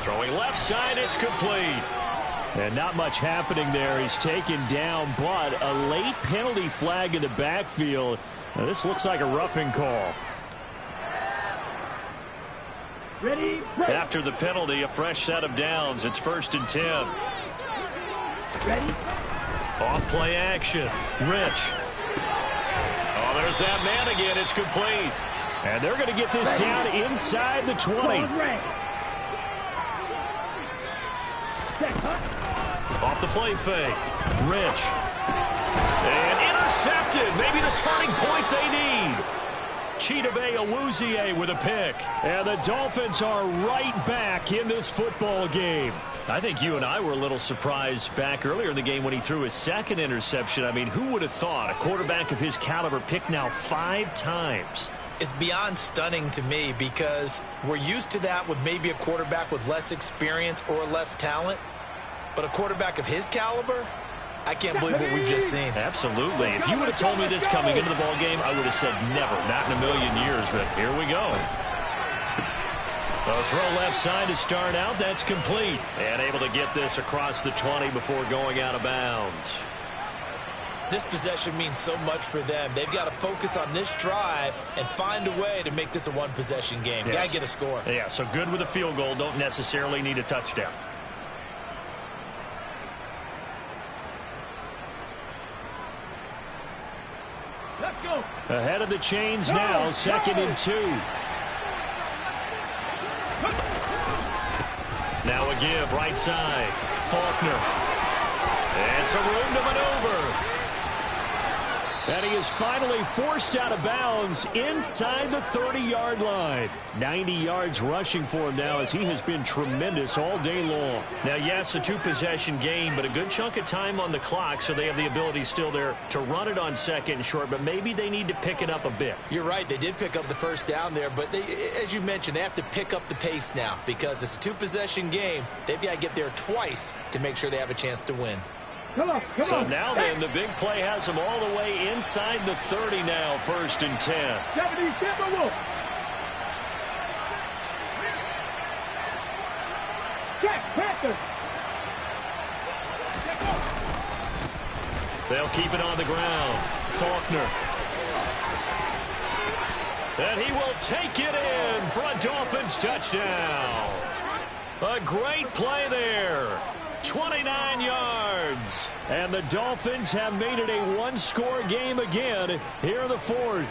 Throwing left side, it's complete. And not much happening there. He's taken down, but a late penalty flag in the backfield. Now, this looks like a roughing call. Ready, break. After the penalty, a fresh set of downs. It's 1st and 10. Ready. Off play action. Rich. Oh, there's that man again. It's complete. And they're going to get this down inside the 20. Off the play fake. Rich. And intercepted. Maybe the turning point they need. Chidobe Awuzie with a pick. And the Dolphins are right back in this football game. I think you and I were a little surprised back earlier in the game when he threw his second interception. I mean, who would have thought a quarterback of his caliber picked now 5 times? It's beyond stunning to me because we're used to that with maybe a quarterback with less experience or less talent. But a quarterback of his caliber, I can't believe what we've just seen. Absolutely. If you would have told me this coming into the ball game, I would have said never, not in a million years. But here we go. A throw left side to start out. That's complete. And able to get this across the 20 before going out of bounds. This possession means so much for them. They've got to focus on this drive and find a way to make this a one-possession game. Yes. Got to get a score. Yeah, so good with a field goal. Don't necessarily need a touchdown. Let's go. Ahead of the chains now, 2nd and 2. Now a give, right side. Faulkner. And some room to maneuver. And he is finally forced out of bounds inside the 30-yard line. 90 yards rushing for him now as he has been tremendous all day long. Now, yes, a 2-possession game, but a good chunk of time on the clock, so they have the ability still there to run it on 2nd and short, but maybe they need to pick it up a bit. You're right. They did pick up the first down there, but they, as you mentioned, they have to pick up the pace now because it's a 2-possession game. They've got to get there twice to make sure they have a chance to win. Come on. So now then, the big play has them all the way inside the 30 now, 1st and 10. 77 Wolf. Jack Panther. They'll keep it on the ground. Faulkner. And he will take it in for a Dolphins touchdown. A great play there. 29 yards. And the Dolphins have made it a 1-score game again here in the 4th.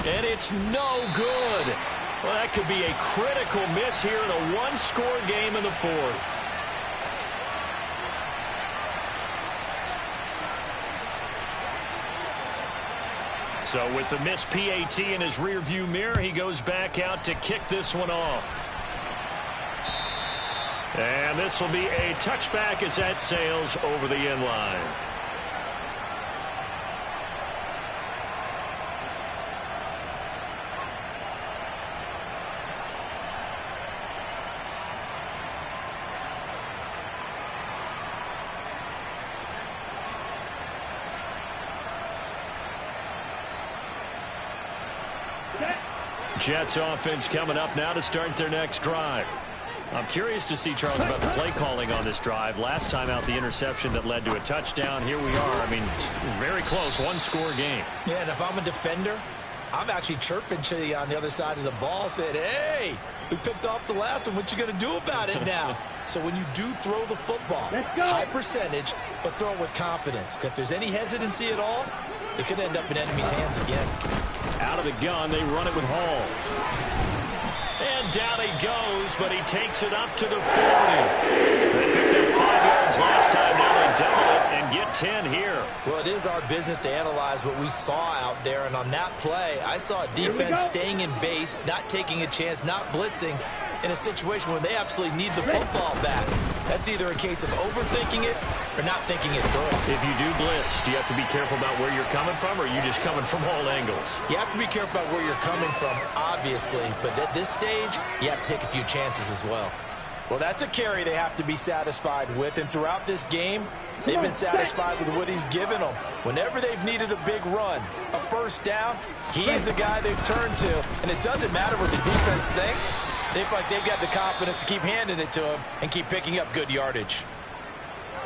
And it's no good. Well, that could be a critical miss here in a 1-score game in the 4th. So with the missed PAT in his rearview mirror, he goes back out to kick this one off. And this will be a touchback as that sails over the end line. Jets offense coming up now to start their next drive. I'm curious to see, Charles, about the play calling on this drive. Last time out, the interception that led to a touchdown. Here we are. I mean, very close, 1-score game. Yeah, and if I'm a defender, I'm actually chirping to you on the other side of the ball, saying, hey, we picked off the last one. What you going to do about it now? So when you do throw the football, high percentage, but throw it with confidence. Because if there's any hesitancy at all, it could end up in enemy's hands again. Out of the gun, they run it with Hall. And down he goes, but he takes it up to the 40. They picked up 5 yards last time. Now they double it and get 10 here. Well, it is our business to analyze what we saw out there. And on that play, I saw a defense staying in base, not taking a chance, not blitzing in a situation where they absolutely need the football back. That's either a case of overthinking it or not thinking it through. If you do blitz, do you have to be careful about where you're coming from, or are you just coming from all angles? You have to be careful about where you're coming from, obviously. But at this stage, you have to take a few chances as well. Well, that's a carry they have to be satisfied with. And throughout this game, they've been satisfied with what he's given them. Whenever they've needed a big run, a first down, he's the guy they've turned to. And it doesn't matter what the defense thinks. They feel like they've got the confidence to keep handing it to him and keep picking up good yardage.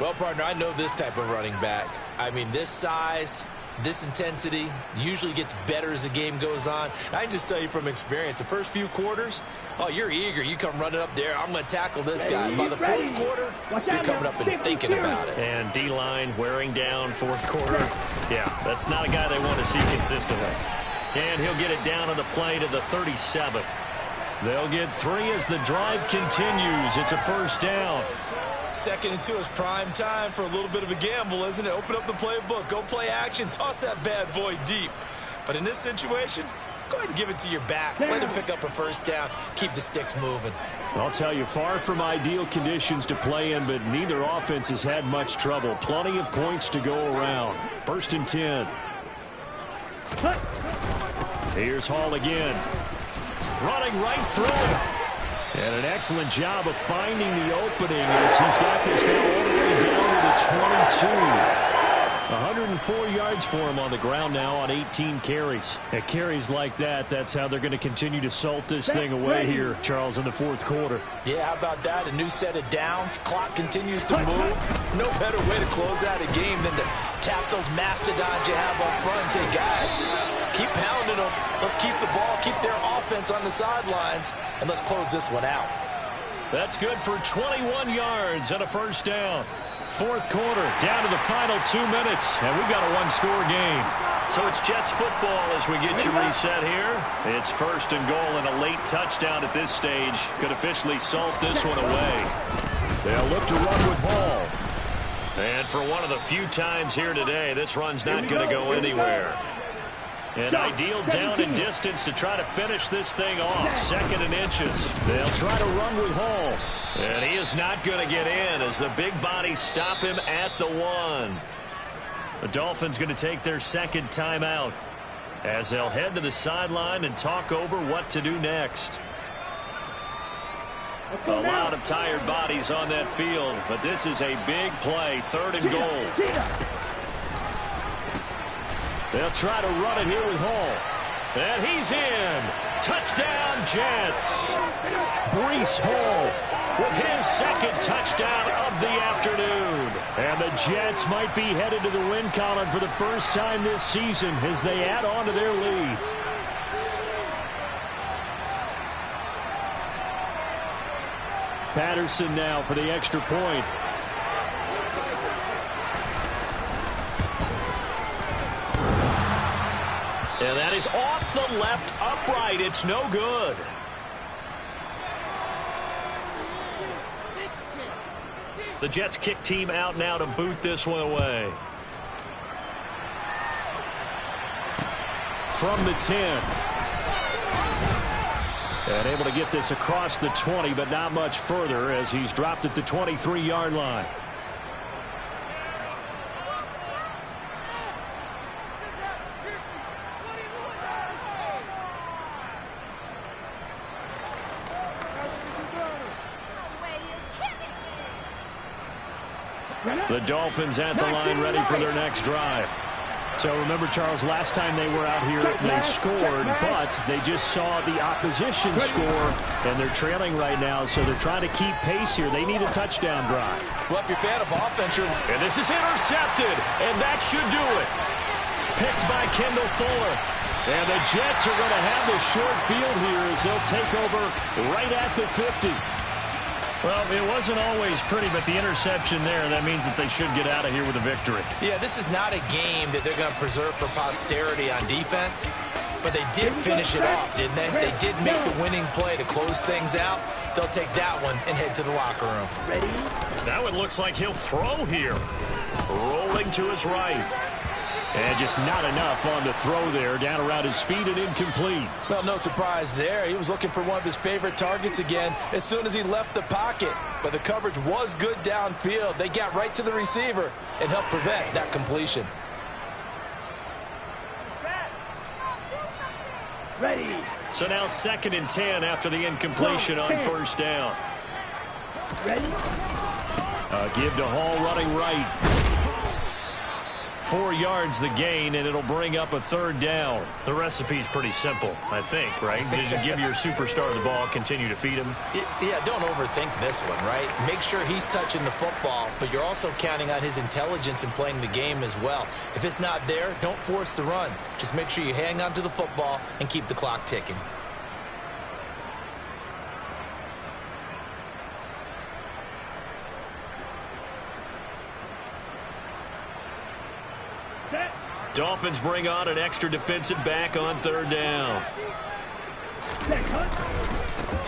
Well, partner, I know this type of running back. I mean, this size, this intensity usually gets better as the game goes on. And I can just tell you from experience, the first few quarters, oh, you're eager. You come running up there, I'm going to tackle this guy. By the fourth quarter, you're coming up and thinking about it. And D-line wearing down fourth quarter. Yeah, that's not a guy they want to see consistently. And he'll get it down on the play to the 37. They'll get 3 as the drive continues. It's a first down. 2nd and 2 is prime time for a little bit of a gamble, isn't it? Open up the playbook, go play action, toss that bad boy deep. But in this situation, go ahead and give it to your back. Let him pick up a first down. Keep the sticks moving. I'll tell you, far from ideal conditions to play in, but neither offense has had much trouble. Plenty of points to go around. 1st and 10. Here's Hall again. Running right through him. And an excellent job of finding the opening as he's got this now all the way down to the 22. 104 yards for him on the ground now on 18 carries. At carries like that, that's how they're going to continue to salt this thing away here, Charles, in the fourth quarter. Yeah, how about that? A new set of downs. Clock continues to move. No better way to close out a game than to tap those mastodons you have up front and say, guys, keep pounding them. Let's keep the ball, keep their offense on the sidelines, and let's close this one out. That's good for 21 yards and a first down. Fourth quarter, down to the final 2 minutes, and we've got a one-score game. So it's Jets football as we get you reset here. It's 1st and goal, and a late touchdown at this stage could officially salt this one away. They'll look to run with Hall. And for one of the few times here today, this run's not going to go anywhere. An ideal down and distance to try to finish this thing off. 2nd and inches. They'll try to run with Hall. And he is not going to get in as the big bodies stop him at the 1. The Dolphins going to take their 2nd timeout as they'll head to the sideline and talk over what to do next. A lot of tired bodies on that field, but this is a big play. 3rd and goal. They'll try to run it here with Hall. And he's in. Touchdown, Jets. Breece Hall with his 2nd touchdown of the afternoon. And the Jets might be headed to the win column for the first time this season as they add on to their lead. Patterson now for the extra point. And that is off the left upright. It's no good. The Jets kick team out now to boot this one away. From the 10. And able to get this across the 20, but not much further as he's dropped at the 23-yard line. The Dolphins at the line ready for their next drive. So remember, Charles, last time they were out here, they scored, but they just saw the opposition score, and they're trailing right now, so they're trying to keep pace here. They need a touchdown drive. Well, if you're a fan of offense, and this is intercepted, and that should do it. Picked by Kendall Fuller. And the Jets are going to have the short field here as they'll take over right at the 50. Well, it wasn't always pretty, but the interception there, that means that they should get out of here with a victory. Yeah, this is not a game that they're going to preserve for posterity on defense. but they did finish it off, didn't they? They did make the winning play to close things out. They'll take that one and head to the locker room. Ready? Now it looks like he'll throw here. Rolling to his right. And just not enough on the throw there. Down around his feet and incomplete. Well, no surprise there. He was looking for one of his favorite targets again as soon as he left the pocket. But the coverage was good downfield. They got right to the receiver and helped prevent that completion. Ready? So now 2nd and 10 after the incompletion on first down. Ready? Give to Hall running right. 4 yards the gain, and it'll bring up a 3rd down. The recipe's pretty simple, I think, right? Just give your superstar the ball, continue to feed him. Yeah, don't overthink this one, right? Make sure he's touching the football, but you're also counting on his intelligence in playing the game as well. If it's not there, don't force the run. Just make sure you hang on to the football and keep the clock ticking. Dolphins bring on an extra defensive back on 3rd down.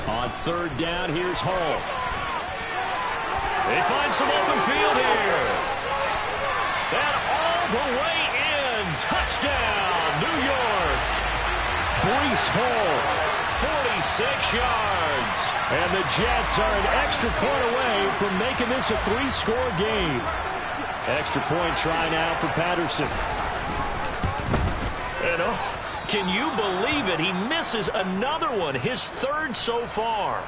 On 3rd down, here's Hall. They find some open field here. And all the way in. Touchdown, New York. Brees Hall, 46 yards. And the Jets are an extra point away from making this a 3-score game. Extra point try now for Patterson. And can you believe it? He misses another one, his 3rd so far.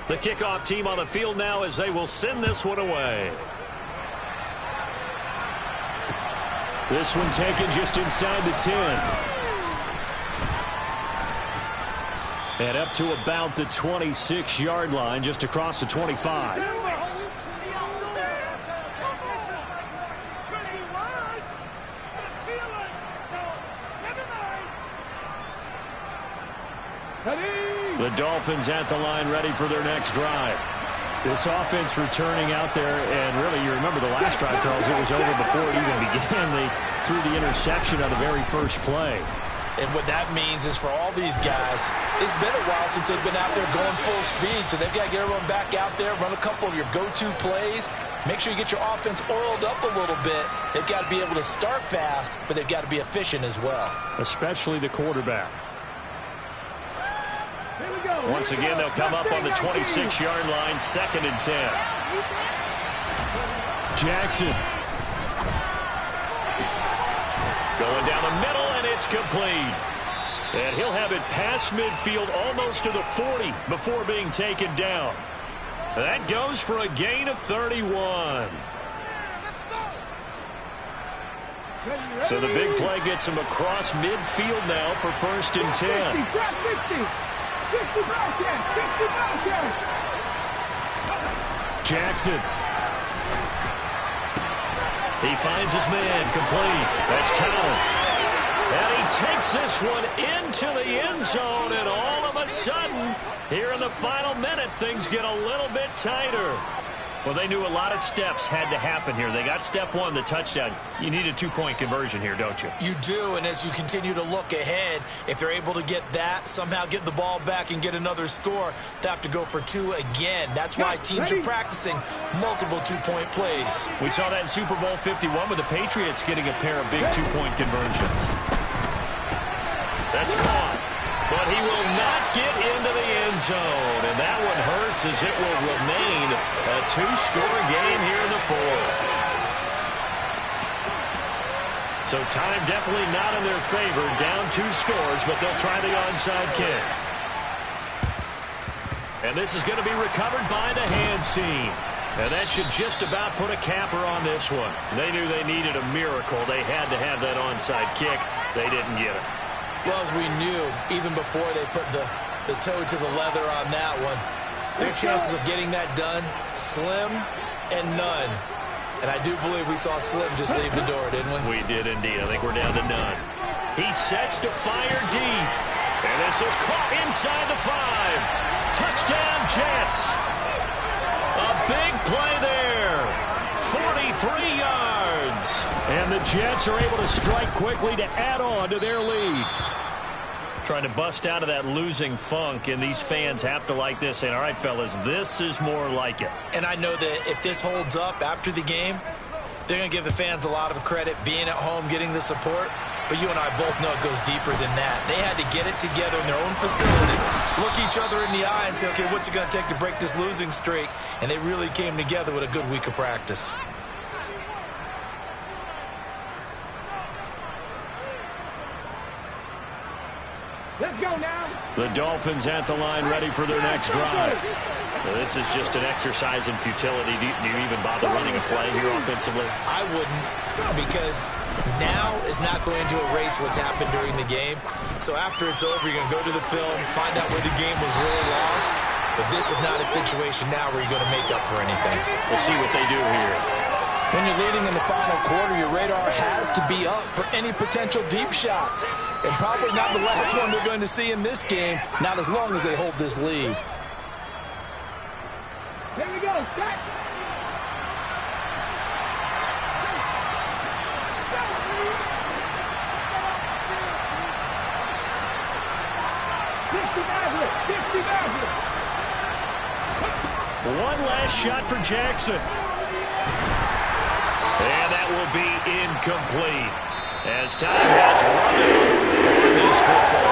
The kickoff team on the field now as they will send this one away. This one taken just inside the 10. And up to about the 26-yard line, just across the 25. The Dolphins at the line ready for their next drive. This offense returning out there, and really, you remember the last drive, Charles, it was over before it even began. They threw the interception on the very first play. And what that means is for all these guys, it's been a while since they've been out there going full speed, so they've got to get everyone back out there, run a couple of your go-to plays, make sure you get your offense oiled up a little bit. They've got to be able to start fast, but they've got to be efficient as well. Especially the quarterback. Once again, they'll come up on the 26-yard line, 2nd and 10. Jackson. Going down the middle, and it's complete. And he'll have it past midfield almost to the 40 before being taken down. That goes for a gain of 31. So the big play gets him across midfield now for 1st and 10. Jackson. He finds his man, complete. That's Cowan. And he takes this one into the end zone, and all of a sudden, here in the final minute, things get a little bit tighter. Well, they knew a lot of steps had to happen here. They got step one, the touchdown. You need a 2-point conversion here, don't you? You do, and as you continue to look ahead, if they're able to get that, somehow get the ball back and get another score, they have to go for 2 again. That's why teams are practicing multiple 2-point plays. We saw that in Super Bowl 51 with the Patriots getting a pair of big 2-point conversions. That's caught. But he will not get into the end zone. And that one hurts as it will remain a 2-score game here in the 4th. So time definitely not in their favor. Down 2 scores, but they'll try the onside kick. And this is going to be recovered by the hands team. And that should just about put a capper on this one. They knew they needed a miracle. They had to have that onside kick. They didn't get it. Well, as we knew, even before they put the toe to the leather on that one, their chances of getting that done, slim and none. And I do believe we saw Slim just leave the door, didn't we? We did indeed. I think we're down to none. He sets to fire deep. And this is caught inside the 5. Touchdown, Jets. A big play there. 4 23 yards. And the Jets are able to strike quickly to add on to their lead. Trying to bust out of that losing funk, and these fans have to like this. And all right, fellas, this is more like it. And I know that if this holds up after the game, they're going to give the fans a lot of credit, being at home, getting the support. But you and I both know it goes deeper than that. They had to get it together in their own facility, look each other in the eye and say, okay, what's it going to take to break this losing streak? And they really came together with a good week of practice. Let's go now. The Dolphins at the line, ready for their next drive. Well, this is just an exercise in futility. Do you even bother running a play here offensively? I wouldn't, because now is not going to erase what's happened during the game. So after it's over, you're going to go to the film, find out where the game was really lost. But this is not a situation now where you're going to make up for anything. We'll see what they do here. When you're leading in the final quarter, your radar has to be up for any potential deep shots. And probably not the last one we're going to see in this game, not as long as they hold this lead. Here we go. Set. One last shot for Jackson. And that will be incomplete, as time has run out on this football.